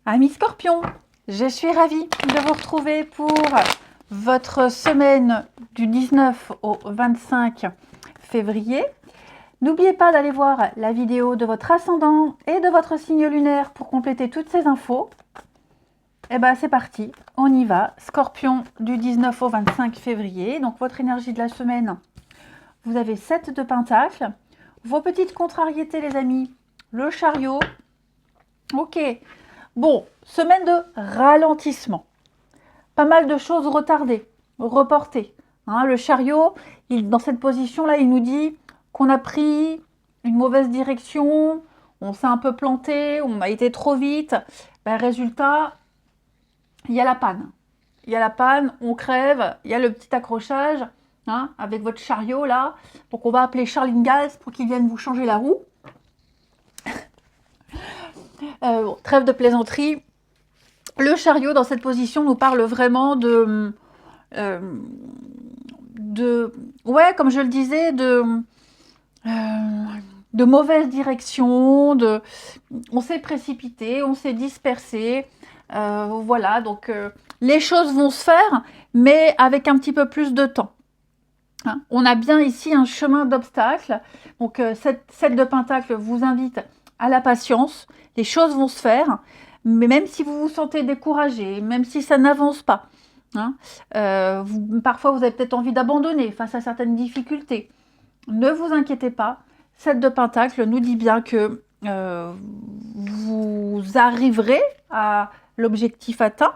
Amis Scorpion, je suis ravie de vous retrouver pour votre semaine du 19 au 25 février. N'oubliez pas d'aller voir la vidéo de votre ascendant et de votre signe lunaire pour compléter toutes ces infos. Et bien c'est parti, on y va. Scorpion du 19 au 25 février, donc votre énergie de la semaine. Vous avez 7 de pentacles. Vos petites contrariétés les amis, le chariot. Ok. Bon, semaine de ralentissement. Pas mal de choses retardées, reportées. Hein, le chariot, dans cette position-là, il nous dit qu'on a pris une mauvaise direction, on s'est un peu planté, on a été trop vite. Ben, résultat, il y a la panne. Il y a la panne, on crève, il y a le petit accrochage hein, avec votre chariot là. Donc on va appeler Charles Ingalls pour qu'il vienne vous changer la roue. Bon, trêve de plaisanterie. Le chariot dans cette position nous parle vraiment ouais, comme je le disais, de mauvaise direction, on s'est précipité, on s'est dispersé, voilà, donc les choses vont se faire, mais avec un petit peu plus de temps. Hein, on a bien ici un chemin d'obstacles, donc cette de Pentacle vous invite à la patience, les choses vont se faire, mais même si vous vous sentez découragé, même si ça n'avance pas, hein, parfois vous avez peut-être envie d'abandonner face à certaines difficultés, ne vous inquiétez pas, cette de Pentacle nous dit bien que vous arriverez à l'objectif atteint.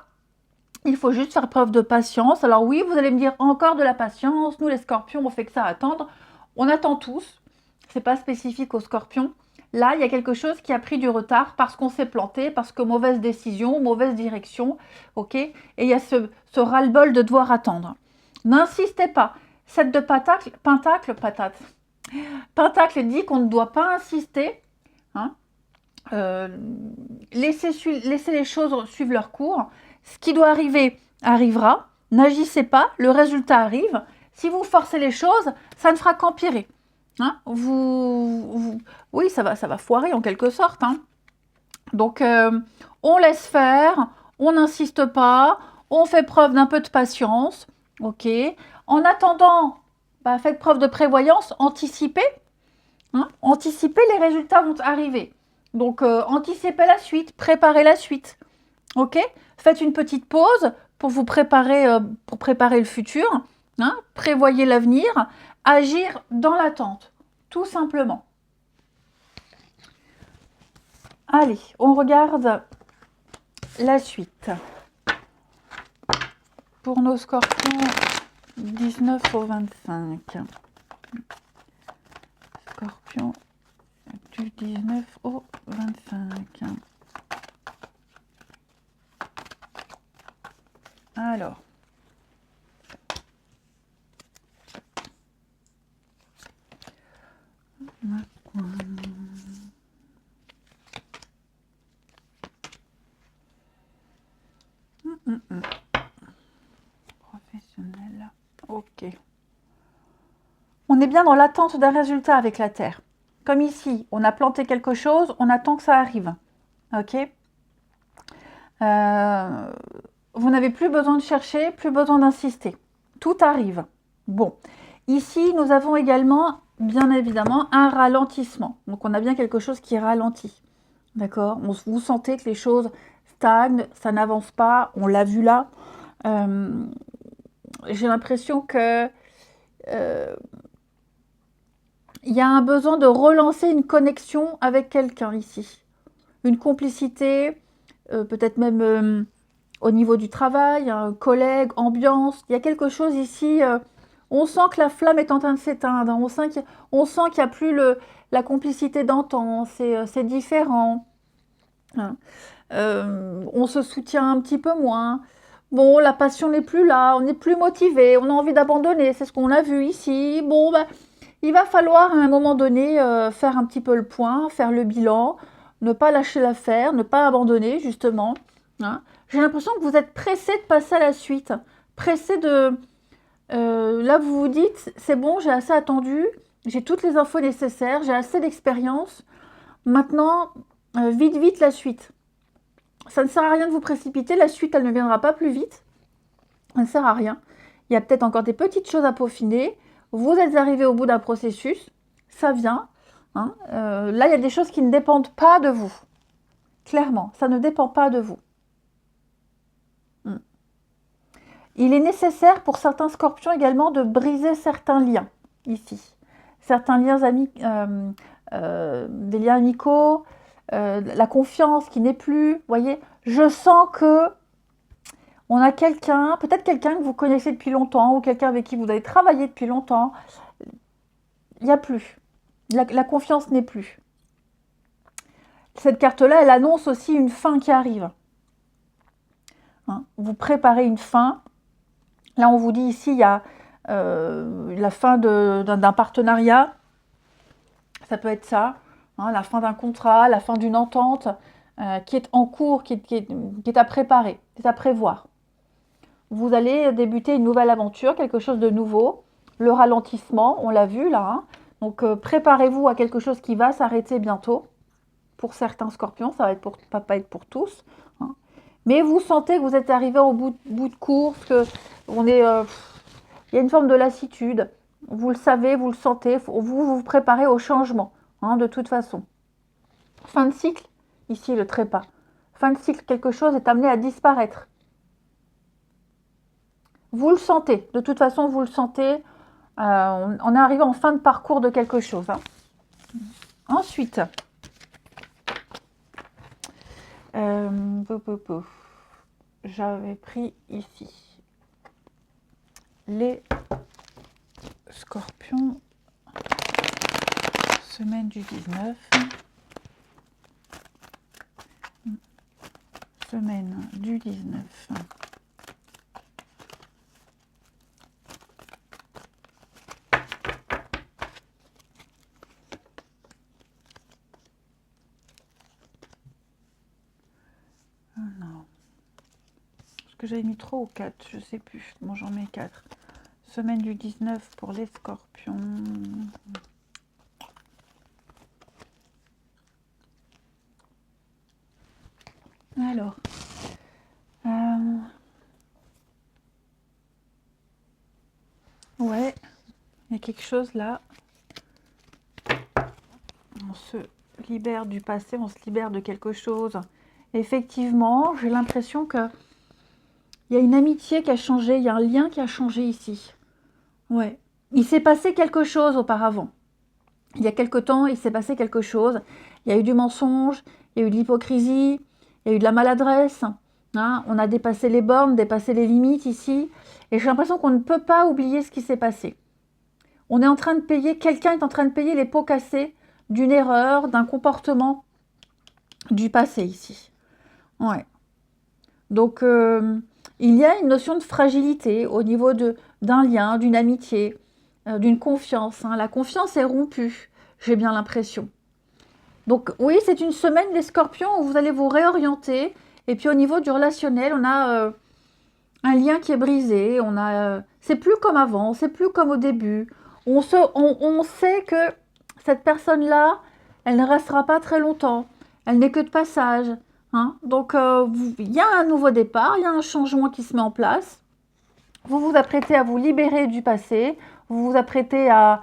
Il faut juste faire preuve de patience. Alors oui, vous allez me dire encore de la patience. Nous, les scorpions, on fait que ça attendre. On attend tous. C'est pas spécifique aux scorpions. Là, il y a quelque chose qui a pris du retard parce qu'on s'est planté, parce que mauvaise décision, mauvaise direction. Ok. Et il y a ce ras-le-bol de devoir attendre. N'insistez pas. Cette de Pentacle dit qu'on ne doit pas insister. Hein. Laissez les choses suivre leur cours. Ce qui doit arriver, arrivera. N'agissez pas, le résultat arrive. Si vous forcez les choses, ça ne fera qu'empirer. Hein, oui, ça va foirer en quelque sorte. Hein. Donc, on laisse faire, on n'insiste pas, on fait preuve d'un peu de patience. Ok. En attendant, bah, faites preuve de prévoyance, anticipez. Hein, anticipez, les résultats vont arriver. Donc, anticipez la suite, préparez la suite. Ok. Faites une petite pause pour vous préparer, le futur. Hein, prévoyez l'avenir. Agir dans l'attente, tout simplement. Allez, on regarde la suite. Pour nos scorpions, 19 au 25. Scorpion du 19 au 25. Alors. Professionnel. Ok. On est bien dans l'attente d'un résultat avec la Terre. Comme ici, on a planté quelque chose, on attend que ça arrive. Ok. Vous n'avez plus besoin de chercher, plus besoin d'insister. Tout arrive. Bon. Ici, nous avons également, bien évidemment, un ralentissement. Donc, on a bien quelque chose qui ralentit. D'accord. Vous sentez que les choses stagnent, ça n'avance pas. On l'a vu là. J'ai l'impression que il y a un besoin de relancer une connexion avec quelqu'un ici. Une complicité, peut-être même au niveau du travail, un collègue, ambiance. Il y a quelque chose ici, on sent que la flamme est en train de s'éteindre. On sent qu'il n'y a plus la complicité d'antan, c'est différent. Hein. On se soutient un petit peu moins. Bon, la passion n'est plus là, on n'est plus motivé, on a envie d'abandonner, c'est ce qu'on a vu ici. Bon, ben, il va falloir à un moment donné faire un petit peu le point, faire le bilan, ne pas lâcher l'affaire, ne pas abandonner justement. Hein. J'ai l'impression que vous êtes pressé de passer à la suite, pressé de... là, vous vous dites, c'est bon, j'ai assez attendu, j'ai toutes les infos nécessaires, j'ai assez d'expérience. Maintenant, vite, vite la suite. Ça ne sert à rien de vous précipiter. La suite, elle ne viendra pas plus vite. Ça ne sert à rien. Il y a peut-être encore des petites choses à peaufiner. Vous êtes arrivé au bout d'un processus. Ça vient. Hein. Là, il y a des choses qui ne dépendent pas de vous. Clairement, ça ne dépend pas de vous. Il est nécessaire pour certains scorpions également de briser certains liens, ici. Certains liens des liens amicaux, la confiance qui n'est plus. Vous voyez, je sens que on a quelqu'un, peut-être quelqu'un que vous connaissez depuis longtemps ou quelqu'un avec qui vous avez travaillé depuis longtemps. Il n'y a plus. La confiance n'est plus. Cette carte-là, elle annonce aussi une fin qui arrive. Hein, vous préparez une fin. Là, on vous dit ici, il y a la fin d'un partenariat. Ça peut être ça. Hein, la fin d'un contrat, la fin d'une entente qui est en cours, qui est à préparer, qui est à prévoir. Vous allez débuter une nouvelle aventure, quelque chose de nouveau. Le ralentissement, on l'a vu là. Hein. Donc, préparez-vous à quelque chose qui va s'arrêter bientôt. Pour certains scorpions, ça va pas être pour tous. Hein. Mais vous sentez que vous êtes arrivé au bout de course, que il y a une forme de lassitude. Vous le savez, vous le sentez. Vous vous préparez au changement, hein, de toute façon. Fin de cycle, ici le trépas. Fin de cycle, quelque chose est amené à disparaître. Vous le sentez, de toute façon, vous le sentez. On est arrivé en fin de parcours de quelque chose. Hein. Ensuite, j'avais pris ici les scorpions, semaine du 19, semaine du 19. J'avais mis 3 ou 4, je sais plus. Bon, j'en mets 4. Semaine du 19 pour les scorpions. Alors. Ouais, il y a quelque chose là. On se libère du passé, on se libère de quelque chose. Effectivement, j'ai l'impression que il y a une amitié qui a changé, il y a un lien qui a changé ici. Ouais. Il s'est passé quelque chose auparavant. Il y a quelque temps, il s'est passé quelque chose. Il y a eu du mensonge, il y a eu de l'hypocrisie, il y a eu de la maladresse. Hein. On a dépassé les bornes, dépassé les limites ici. Et j'ai l'impression qu'on ne peut pas oublier ce qui s'est passé. On est en train de payer, quelqu'un est en train de payer les pots cassés d'une erreur, d'un comportement du passé ici. Ouais. Donc, il y a une notion de fragilité au niveau d'un lien, d'une amitié, d'une confiance. Hein. La confiance est rompue, j'ai bien l'impression. Donc oui, c'est une semaine des scorpions où vous allez vous réorienter. Et puis au niveau du relationnel, on a un lien qui est brisé. C'est plus comme avant, c'est plus comme au début. On sait que cette personne-là, elle ne restera pas très longtemps. Elle n'est que de passage. Hein. Donc, il y a un nouveau départ, il y a un changement qui se met en place. Vous vous apprêtez à vous libérer du passé, vous vous apprêtez à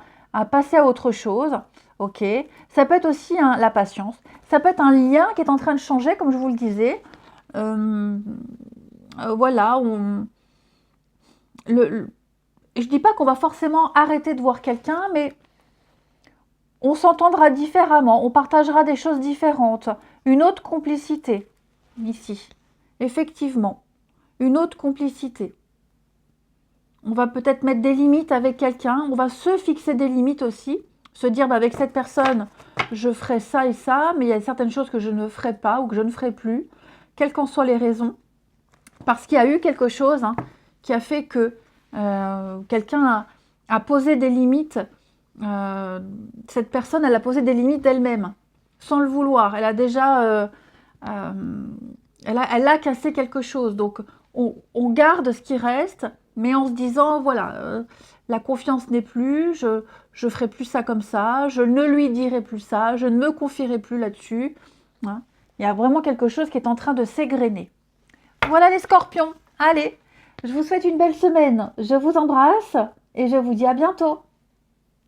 passer à autre chose. Ok. Ça peut être aussi la patience. Ça peut être un lien qui est en train de changer, comme je vous le disais. Voilà. Je ne dis pas qu'on va forcément arrêter de voir quelqu'un, mais on s'entendra différemment, on partagera des choses différentes. Une autre complicité, ici. Effectivement, une autre complicité. On va peut-être mettre des limites avec quelqu'un, on va se fixer des limites aussi. Se dire, bah, avec cette personne, je ferai ça et ça, mais il y a certaines choses que je ne ferai pas ou que je ne ferai plus, quelles qu'en soient les raisons. Parce qu'il y a eu quelque chose qui a fait que quelqu'un a posé des limites. Cette personne, elle a posé des limites d'elle-même, sans le vouloir. Elle a déjà... elle a cassé quelque chose. Donc, on garde ce qui reste, mais en se disant, voilà, la confiance n'est plus, je ferai plus ça comme ça, je ne lui dirai plus ça, je ne me confierai plus là-dessus. Hein. Il y a vraiment quelque chose qui est en train de s'égrener. Voilà les scorpions. Allez, je vous souhaite une belle semaine. Je vous embrasse et je vous dis à bientôt.